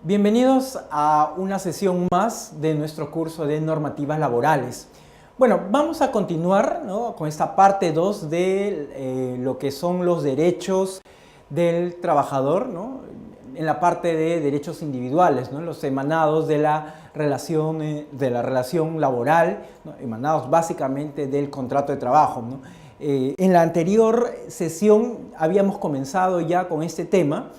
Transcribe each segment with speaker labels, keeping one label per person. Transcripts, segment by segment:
Speaker 1: Bienvenidos a una sesión más de nuestro curso de normativas laborales. Bueno, vamos a continuar, ¿no?, con esta parte 2 de lo que son los derechos del trabajador, ¿no?, en la parte de derechos individuales, ¿no?, los emanados de la relación laboral, ¿no?, emanados básicamente del contrato de trabajo, ¿no? En la anterior sesión habíamos comenzado ya con este tema.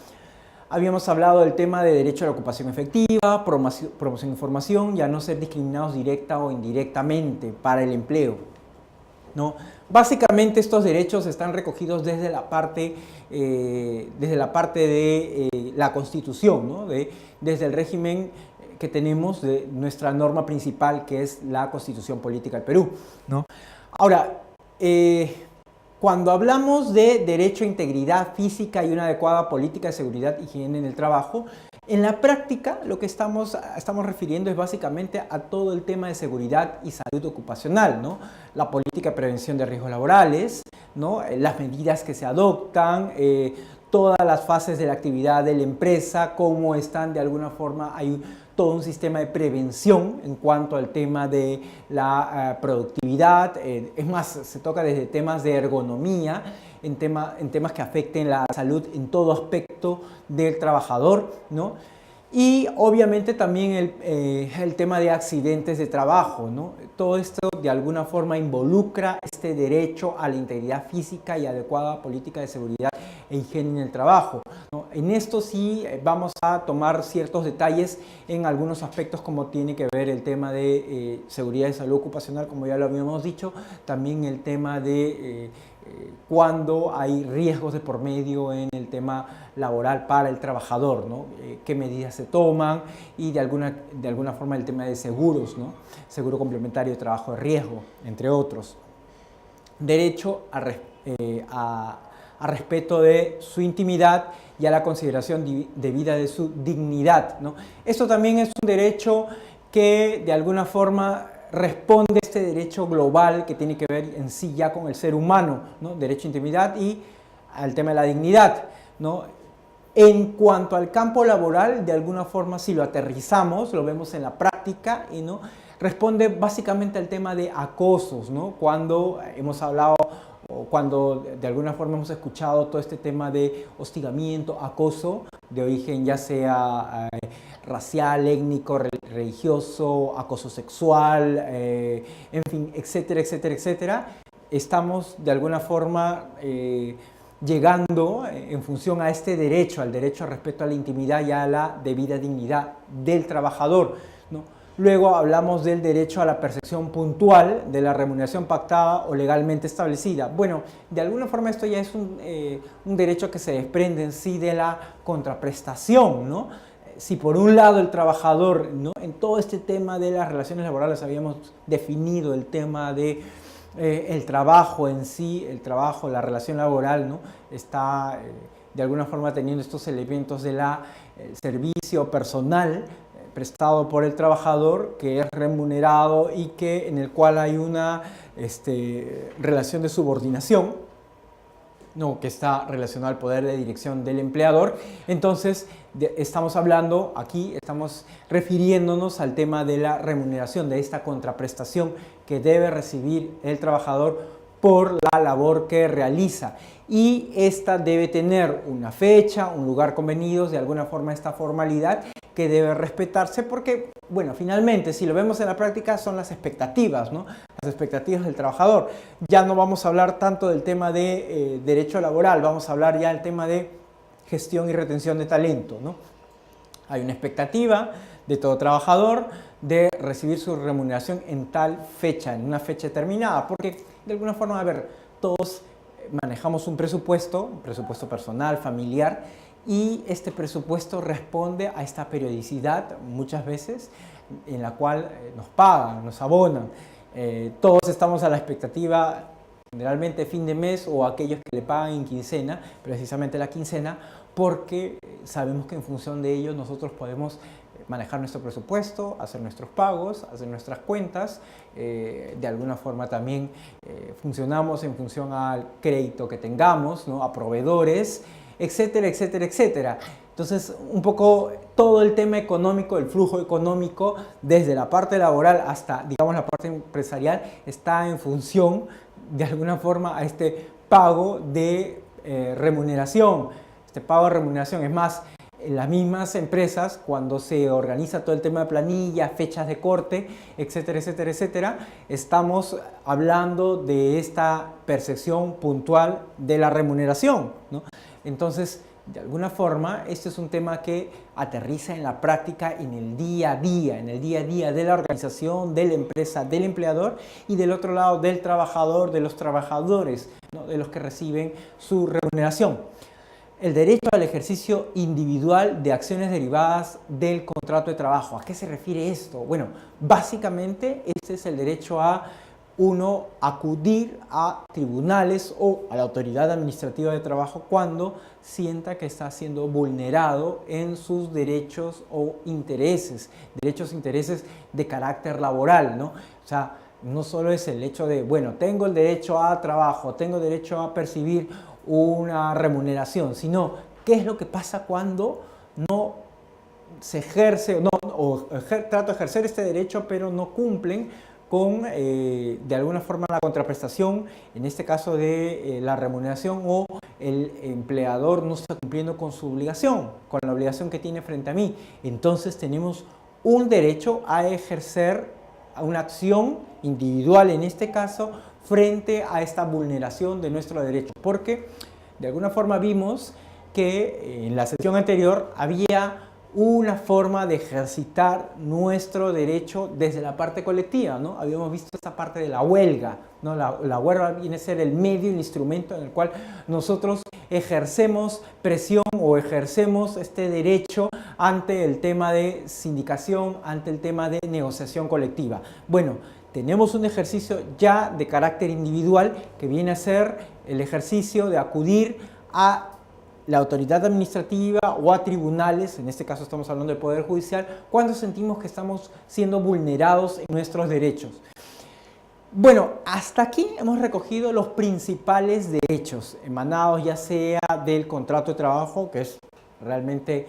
Speaker 1: Habíamos hablado del tema de derecho a la ocupación efectiva, promoción de información y a no ser discriminados directa o indirectamente para el empleo, ¿no? Básicamente estos derechos están recogidos desde la parte de la Constitución, ¿no?, desde el régimen que tenemos de nuestra norma principal, que es la Constitución Política del Perú, ¿no? Ahora, cuando hablamos de derecho a integridad física y una adecuada política de seguridad y higiene en el trabajo, en la práctica lo que estamos refiriendo es básicamente a todo el tema de seguridad y salud ocupacional, ¿no? La política de prevención de riesgos laborales, ¿no?, las medidas que se adoptan, todas las fases de la actividad de la empresa, cómo están de alguna forma, hay todo un sistema de prevención en cuanto al tema de la productividad. Es más, se toca desde temas de ergonomía, en temas que afecten la salud en todo aspecto del trabajador, ¿no? Y obviamente también el tema de accidentes de trabajo, ¿no? Todo esto de alguna forma involucra este derecho a la integridad física y adecuada política de seguridad e higiene en el trabajo, ¿no? En esto sí vamos a tomar ciertos detalles en algunos aspectos, como tiene que ver el tema de seguridad y salud ocupacional, como ya lo habíamos dicho, también el tema de cuando hay riesgos de por medio en el tema laboral para el trabajador, ¿no? Qué medidas se toman y de alguna forma el tema de seguros, ¿no? Seguro complementario de trabajo de riesgo, entre otros. Derecho a respeto de su intimidad y a la consideración debida de su dignidad, ¿no? Esto también es un derecho que de alguna forma responde a este derecho global que tiene que ver en sí ya con el ser humano, ¿no? Derecho a intimidad y al tema de la dignidad, ¿no? En cuanto al campo laboral, de alguna forma, si lo aterrizamos, lo vemos en la práctica, y ¿no?, responde básicamente al tema de acosos, ¿no? Cuando hemos hablado o cuando de alguna forma hemos escuchado todo este tema de hostigamiento, acoso de origen ya sea racial, étnico, religioso, acoso sexual, en fin, etcétera, etcétera, etcétera, estamos de alguna forma llegando en función a este derecho, al derecho al respeto a la intimidad y a la debida dignidad del trabajador, ¿no? Luego hablamos del derecho a la percepción puntual de la remuneración pactada o legalmente establecida. Bueno, de alguna forma esto ya es un derecho que se desprende en sí de la contraprestación, ¿no? Si por un lado el trabajador, ¿no?, en todo este tema de las relaciones laborales habíamos definido el tema de el trabajo en sí, el trabajo, la relación laboral, ¿no?, está de alguna forma teniendo estos elementos del servicio personal prestado por el trabajador, que es remunerado y en el cual hay una relación de subordinación, ¿no?, que está relacionado al poder de dirección del empleador. Entonces, estamos hablando aquí, estamos refiriéndonos al tema de la remuneración, de esta contraprestación que debe recibir el trabajador por la labor que realiza. Y esta debe tener una fecha, un lugar convenidos, de alguna forma esta formalidad que debe respetarse porque, bueno, finalmente, si lo vemos en la práctica, son las expectativas, ¿no?, las expectativas del trabajador. Ya no vamos a hablar tanto del tema de derecho laboral, vamos a hablar ya del tema de gestión y retención de talento, ¿no? Hay una expectativa de todo trabajador de recibir su remuneración en tal fecha, en una fecha determinada, porque de alguna forma, a ver, todos manejamos un presupuesto personal, familiar, y este presupuesto responde a esta periodicidad muchas veces en la cual nos pagan, nos abonan. Todos estamos a la expectativa, generalmente fin de mes, o aquellos que le pagan en quincena, precisamente la quincena, porque sabemos que en función de ello nosotros podemos manejar nuestro presupuesto, hacer nuestros pagos, hacer nuestras cuentas. De alguna forma también funcionamos en función al crédito que tengamos, ¿no?, a proveedores. etcétera, etcétera, etcétera. Entonces, un poco todo el tema económico, el flujo económico, desde la parte laboral hasta, digamos, la parte empresarial, está en función, de alguna forma, a este pago de remuneración. Este pago de remuneración, es más, en las mismas empresas, cuando se organiza todo el tema de planilla, fechas de corte, etcétera, etcétera, etcétera, estamos hablando de esta percepción puntual de la remuneración, ¿no? Entonces, de alguna forma, este es un tema que aterriza en la práctica, en el día a día de la organización, de la empresa, del empleador y del otro lado del trabajador, de los trabajadores, ¿no? De los que reciben su remuneración. El derecho al ejercicio individual de acciones derivadas del contrato de trabajo. ¿A qué se refiere esto? Bueno, básicamente este es el derecho a uno acudir a tribunales o a la autoridad administrativa de trabajo cuando sienta que está siendo vulnerado en sus derechos o intereses, intereses de carácter laboral, ¿no? O sea, no solo es el hecho de, bueno, tengo el derecho a trabajo, tengo derecho a percibir una remuneración, sino qué es lo que pasa cuando no se ejerce, trato de ejercer este derecho, pero no cumplen con, de alguna forma, la contraprestación, en este caso de la remuneración, o el empleador no está cumpliendo con su obligación, con la obligación que tiene frente a mí. Entonces tenemos un derecho a ejercer una acción individual, en este caso, frente a esta vulneración de nuestro derecho, porque de alguna forma vimos que en la sesión anterior había una forma de ejercitar nuestro derecho desde la parte colectiva, ¿no? Habíamos visto esta parte de la huelga, ¿no? La huelga viene a ser el medio, el instrumento en el cual nosotros ejercemos presión o ejercemos este derecho ante el tema de sindicación, ante el tema de negociación colectiva. Bueno, tenemos un ejercicio ya de carácter individual que viene a ser el ejercicio de acudir a la autoridad administrativa o a tribunales, en este caso estamos hablando del Poder Judicial, cuando sentimos que estamos siendo vulnerados en nuestros derechos. Bueno, hasta aquí hemos recogido los principales derechos emanados ya sea del contrato de trabajo, que es realmente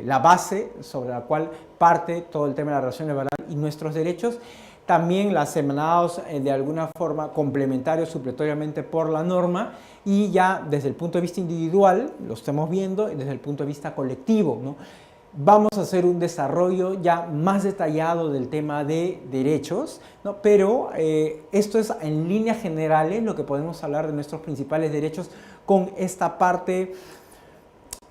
Speaker 1: la base sobre la cual parte todo el tema de la relación laboral y nuestros derechos, también las emanados de alguna forma complementarios supletoriamente por la norma, y ya desde el punto de vista individual, lo estamos viendo, y desde el punto de vista colectivo, ¿no? Vamos a hacer un desarrollo ya más detallado del tema de derechos, ¿no? Pero esto es en líneas generales lo que podemos hablar de nuestros principales derechos con esta parte,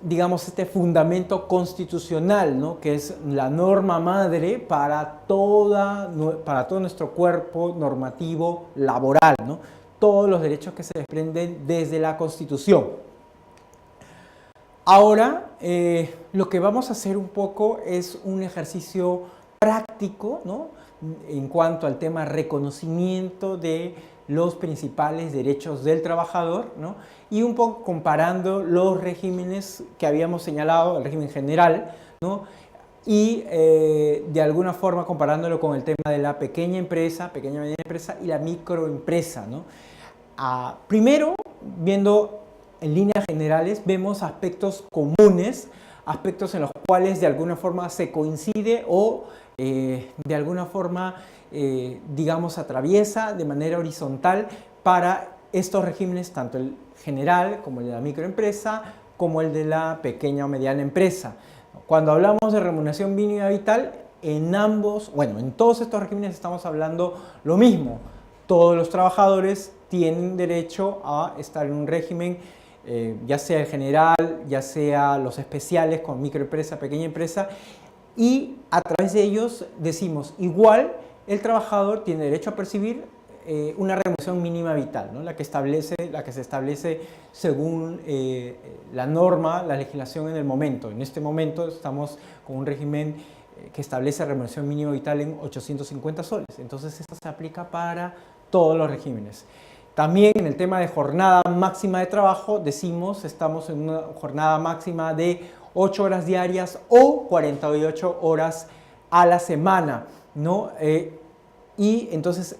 Speaker 1: digamos, este fundamento constitucional, ¿no? Que es la norma madre para todo nuestro cuerpo normativo laboral, ¿no? Todos los derechos que se desprenden desde la Constitución. Ahora, lo que vamos a hacer un poco es un ejercicio práctico, ¿no? En cuanto al tema reconocimiento de los principales derechos del trabajador, ¿no? Y un poco comparando los regímenes que habíamos señalado, el régimen general, ¿no? Y de alguna forma comparándolo con el tema de la pequeña mediana empresa y la microempresa, ¿no? Primero, viendo en líneas generales, vemos aspectos comunes, aspectos en los cuales de alguna forma se coincide o de alguna forma, digamos, atraviesa de manera horizontal para estos regímenes, tanto el general como el de la microempresa, como el de la pequeña o mediana empresa. Cuando hablamos de remuneración mínima vital, en todos estos regímenes estamos hablando lo mismo. Todos los trabajadores tienen derecho a estar en un régimen, ya sea el general, ya sea los especiales con microempresa, pequeña empresa, y a través de ellos decimos, igual el trabajador tiene derecho a percibir una remuneración mínima vital, ¿no? la que se establece según la norma, la legislación en el momento. En este momento estamos con un régimen que establece remuneración mínima vital en 850 soles. Entonces esto se aplica para todos los regímenes. También en el tema de jornada máxima de trabajo, decimos, estamos en una jornada máxima de 8 horas diarias o 48 horas a la semana, ¿no? Y entonces,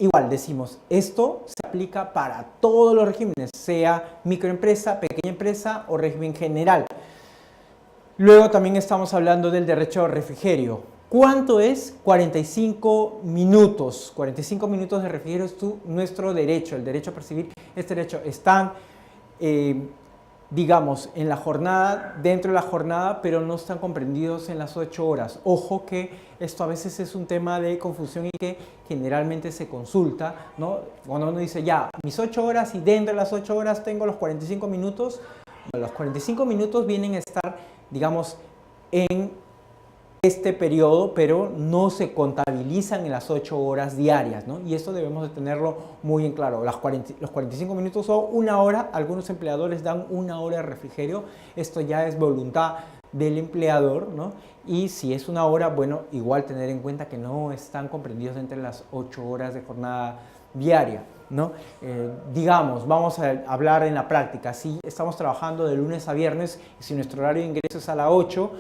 Speaker 1: igual decimos, esto se aplica para todos los regímenes, sea microempresa, pequeña empresa o régimen general. Luego también estamos hablando del derecho al refrigerio. ¿Cuánto es? 45 minutos. 45 minutos de refrigerio es nuestro derecho, el derecho a percibir este derecho. Están, digamos, en la jornada, dentro de la jornada, pero no están comprendidos en las 8 horas. Ojo que esto a veces es un tema de confusión y que generalmente se consulta, ¿no? Cuando uno dice, ya, mis 8 horas y dentro de las 8 horas tengo los 45 minutos. Bueno, los 45 minutos vienen a estar, digamos, en este periodo, pero no se contabilizan en las 8 horas diarias, ¿no? Y esto debemos de tenerlo muy en claro. Los 45 minutos son 1 hora, algunos empleadores dan 1 hora de refrigerio, esto ya es voluntad del empleador, ¿no? Y si es 1 hora, bueno, igual tener en cuenta que no están comprendidos entre las 8 horas de jornada diaria, ¿no? Digamos, vamos a hablar en la práctica, si estamos trabajando de lunes a viernes, si nuestro horario de ingreso es a las 8,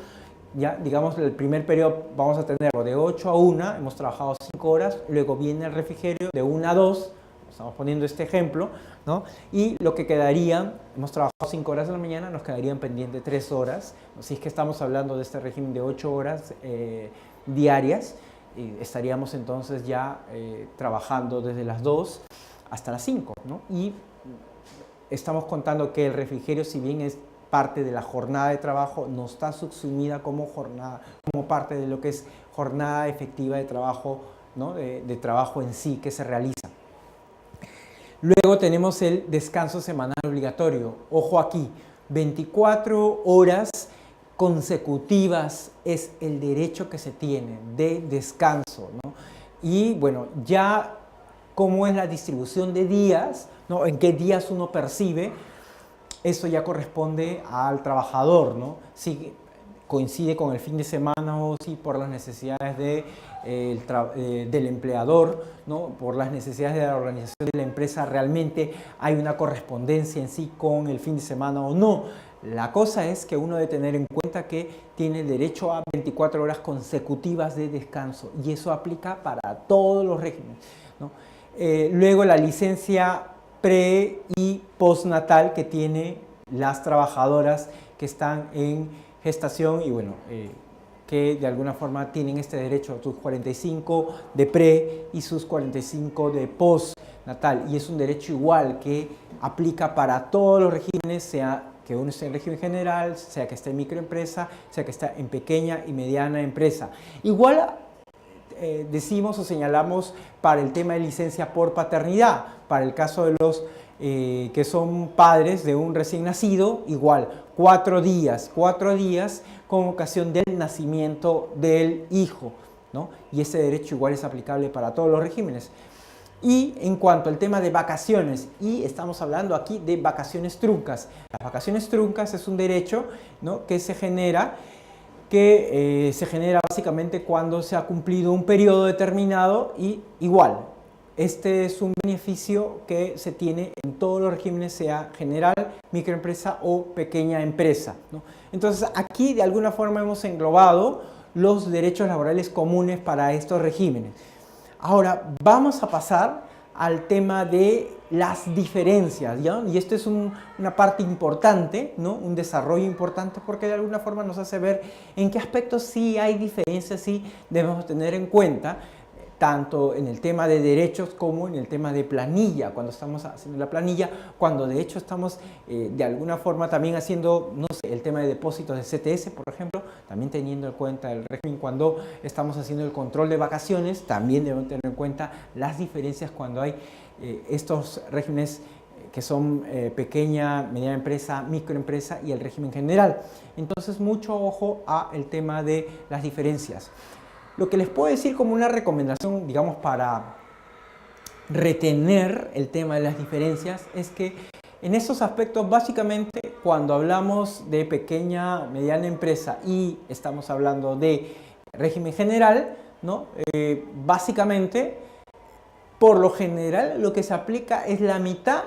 Speaker 1: ya, digamos, el primer periodo vamos a tenerlo de 8 a 1, hemos trabajado 5 horas, luego viene el refrigerio de 1 a 2, estamos poniendo este ejemplo, ¿no? Y lo que quedaría, hemos trabajado 5 horas en la mañana, nos quedarían pendientes 3 horas, si es que estamos hablando de este régimen de 8 horas diarias, estaríamos entonces ya trabajando desde las 2 hasta las 5, ¿no? Y estamos contando que el refrigerio, si bien es parte de la jornada de trabajo, no está subsumida como parte de lo que es jornada efectiva de trabajo, ¿no? de trabajo en sí que se realiza. Luego tenemos el descanso semanal obligatorio. Ojo aquí, 24 horas consecutivas es el derecho que se tiene de descanso, ¿no? Y bueno, ya cómo es la distribución de días, ¿no? En qué días uno percibe, eso ya corresponde al trabajador, ¿no? Si coincide con el fin de semana o si por las necesidades del empleador, ¿no? Por las necesidades de la organización de la empresa, realmente hay una correspondencia en sí con el fin de semana o no. La cosa es que uno debe tener en cuenta que tiene derecho a 24 horas consecutivas de descanso y eso aplica para todos los regímenes, ¿no? Luego la licencia pre y postnatal que tiene las trabajadoras que están en gestación y bueno, que de alguna forma tienen este derecho a sus 45 de pre y sus 45 de postnatal y es un derecho igual que aplica para todos los regímenes, sea que uno esté en régimen general, sea que esté en microempresa, sea que esté en pequeña y mediana empresa. Igual decimos o señalamos para el tema de licencia por paternidad, para el caso de los que son padres de un recién nacido, igual, 4 días con ocasión del nacimiento del hijo, ¿no? Y ese derecho igual es aplicable para todos los regímenes. Y en cuanto al tema de vacaciones, y estamos hablando aquí de vacaciones truncas. Las vacaciones truncas es un derecho, ¿no? que se genera básicamente cuando se ha cumplido un periodo determinado y igual. Este es un beneficio que se tiene en todos los regímenes, sea general, microempresa o pequeña empresa, ¿no? Entonces aquí de alguna forma hemos englobado los derechos laborales comunes para estos regímenes. Ahora vamos a pasar al tema de las diferencias, ¿ya? Y esto es una parte importante, ¿no? Un desarrollo importante porque de alguna forma nos hace ver en qué aspectos sí hay diferencias, sí debemos tener en cuenta, tanto en el tema de derechos como en el tema de planilla, cuando estamos haciendo la planilla, cuando de hecho estamos de alguna forma también haciendo, no sé, el tema de depósitos de CTS, por ejemplo, también teniendo en cuenta el régimen cuando estamos haciendo el control de vacaciones, también debemos tener en cuenta las diferencias cuando hay estos regímenes que son pequeña, mediana empresa, microempresa y el régimen general. Entonces, mucho ojo al tema de las diferencias. Lo que les puedo decir como una recomendación, digamos, para retener el tema de las diferencias es que en estos aspectos, básicamente, cuando hablamos de pequeña, mediana empresa y estamos hablando de régimen general, ¿no? Básicamente, por lo general, lo que se aplica es la mitad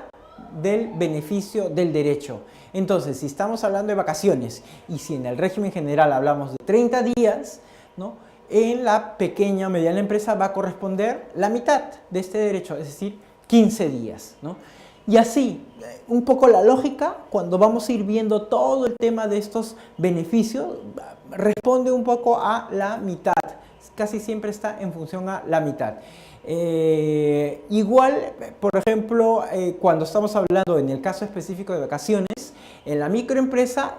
Speaker 1: del beneficio del derecho. Entonces, si estamos hablando de vacaciones y si en el régimen general hablamos de 30 días, ¿no? en la pequeña o mediana empresa va a corresponder la mitad de este derecho, es decir, 15 días, ¿no? Y así, un poco la lógica, cuando vamos a ir viendo todo el tema de estos beneficios, responde un poco a la mitad, casi siempre está en función a la mitad. Igual, por ejemplo, cuando estamos hablando en el caso específico de vacaciones, en la microempresa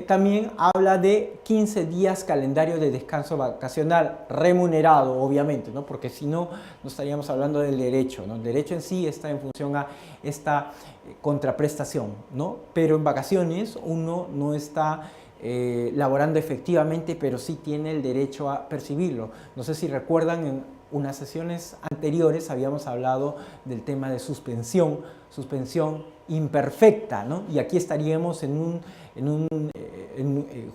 Speaker 1: también habla de 15 días calendario de descanso vacacional remunerado, obviamente, ¿no? Porque si no, no estaríamos hablando del derecho, ¿no? El derecho en sí está en función a esta contraprestación, ¿no? Pero en vacaciones uno no está laborando efectivamente, pero sí tiene el derecho a percibirlo. No sé si recuerdan, en unas sesiones anteriores habíamos hablado del tema de suspensión imperfecta, ¿no? Y aquí estaríamos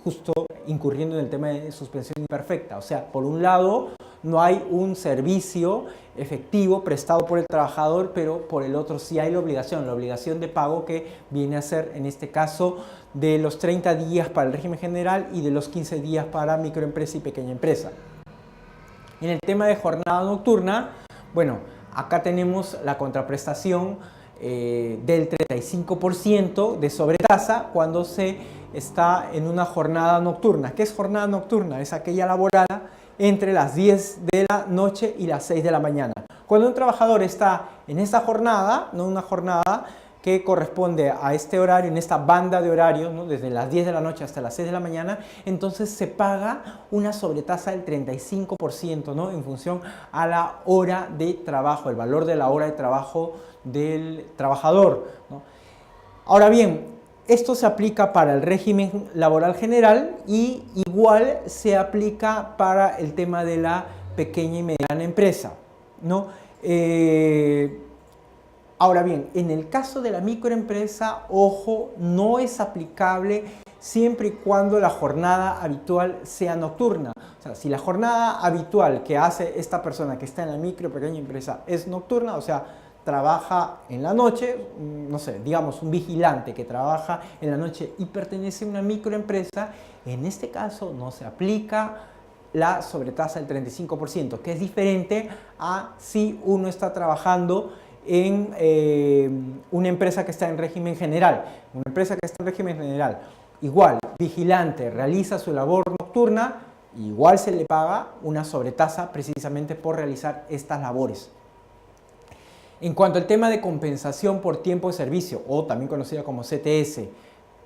Speaker 1: justo incurriendo en el tema de suspensión imperfecta. O sea, por un lado, no hay un servicio efectivo prestado por el trabajador, pero por el otro sí hay la obligación de pago, que viene a ser, en este caso, de los 30 días para el régimen general y de los 15 días para microempresa y pequeña empresa. En el tema de jornada nocturna, bueno, acá tenemos la contraprestación del 35% de sobretasa cuando se está en una jornada nocturna. ¿Qué es jornada nocturna? Es aquella laborada entre las 10 de la noche y las 6 de la mañana. Cuando un trabajador está en esta jornada, no una jornada que corresponde a este horario, en esta banda de horarios, ¿no? Desde las 10 de la noche hasta las 6 de la mañana, entonces se paga una sobretasa del 35%, ¿no? En función a la hora de trabajo, el valor de la hora de trabajo del trabajador, ¿no? Ahora bien, esto se aplica para el régimen laboral general y igual se aplica para el tema de la pequeña y mediana empresa, ¿no? Ahora bien, en el caso de la microempresa, ojo, no es aplicable siempre y cuando la jornada habitual sea nocturna. O sea, si la jornada habitual que hace esta persona que está en la micro o pequeña empresa es nocturna, o sea, trabaja en la noche, no sé, digamos un vigilante que trabaja en la noche y pertenece a una microempresa, en este caso no se aplica la sobretasa del 35%, que es diferente a si uno está trabajando en una empresa que está en régimen general. Una empresa que está en régimen general, igual, vigilante, realiza su labor nocturna, igual se le paga una sobretasa precisamente por realizar estas labores. En cuanto al tema de compensación por tiempo de servicio, o también conocida como CTS,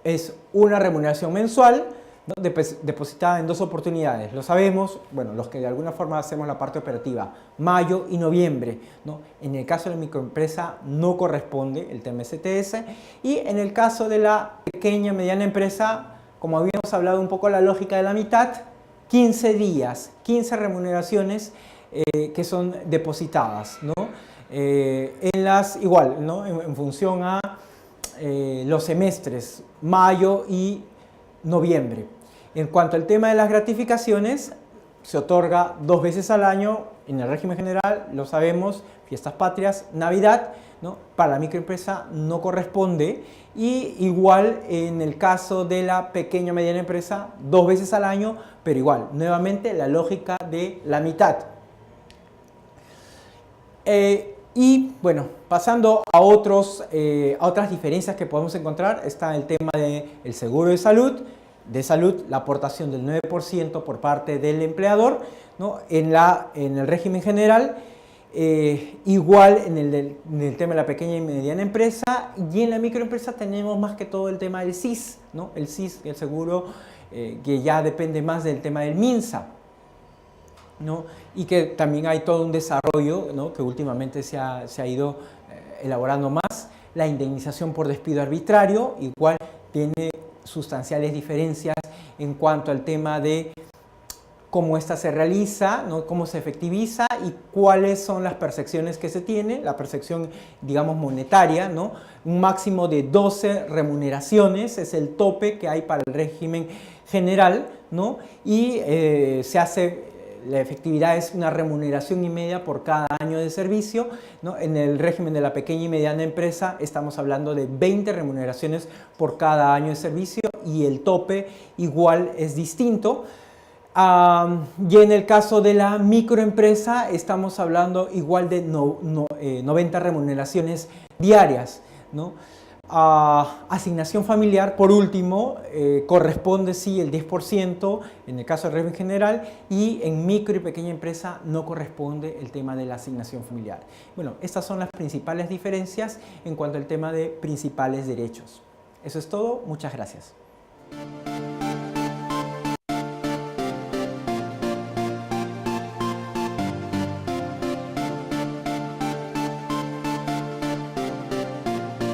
Speaker 1: es una remuneración mensual, ¿no? Depositada en dos oportunidades. Lo sabemos, bueno, los que de alguna forma hacemos la parte operativa, mayo y noviembre, ¿no? En el caso de la microempresa no corresponde el tema de CTS, y en el caso de la pequeña mediana empresa, como habíamos hablado un poco la lógica de la mitad, 15 días, 15 remuneraciones que son depositadas, ¿no? Igual, ¿no? En función a los semestres, mayo y noviembre. En cuanto al tema de las gratificaciones, se otorga 2 veces al año en el régimen general, lo sabemos, fiestas patrias, Navidad, ¿no? Para la microempresa no corresponde, y igual en el caso de la pequeña o mediana empresa, 2 veces al año, pero igual, nuevamente la lógica de la mitad. Y bueno, pasando a otras diferencias que podemos encontrar, está el tema del seguro de salud, la aportación del 9% por parte del empleador, ¿no? En el régimen general, igual en el tema de la pequeña y mediana empresa, y en la microempresa tenemos más que todo el tema del SIS, ¿no? El SIS, el seguro que ya depende más del tema del MINSA, ¿no? Y que también hay todo un desarrollo, ¿no? Que últimamente se ha ido elaborando más. La indemnización por despido arbitrario, igual tiene sustanciales diferencias en cuanto al tema de cómo ésta se realiza, ¿no? Cómo se efectiviza y cuáles son las percepciones que se tiene. La percepción, digamos, monetaria, ¿no? Un máximo de 12 remuneraciones es el tope que hay para el régimen general, ¿no? Y la efectividad es una remuneración y media por cada año de servicio, ¿no? En el régimen de la pequeña y mediana empresa estamos hablando de 20 remuneraciones por cada año de servicio, y el tope igual es distinto. Y en el caso de la microempresa estamos hablando igual de 90 remuneraciones diarias, ¿no? Asignación familiar, por último, corresponde sí el 10% en el caso del régimen general, y en micro y pequeña empresa no corresponde el tema de la asignación familiar. Bueno, estas son las principales diferencias en cuanto al tema de principales derechos. Eso es todo, muchas gracias.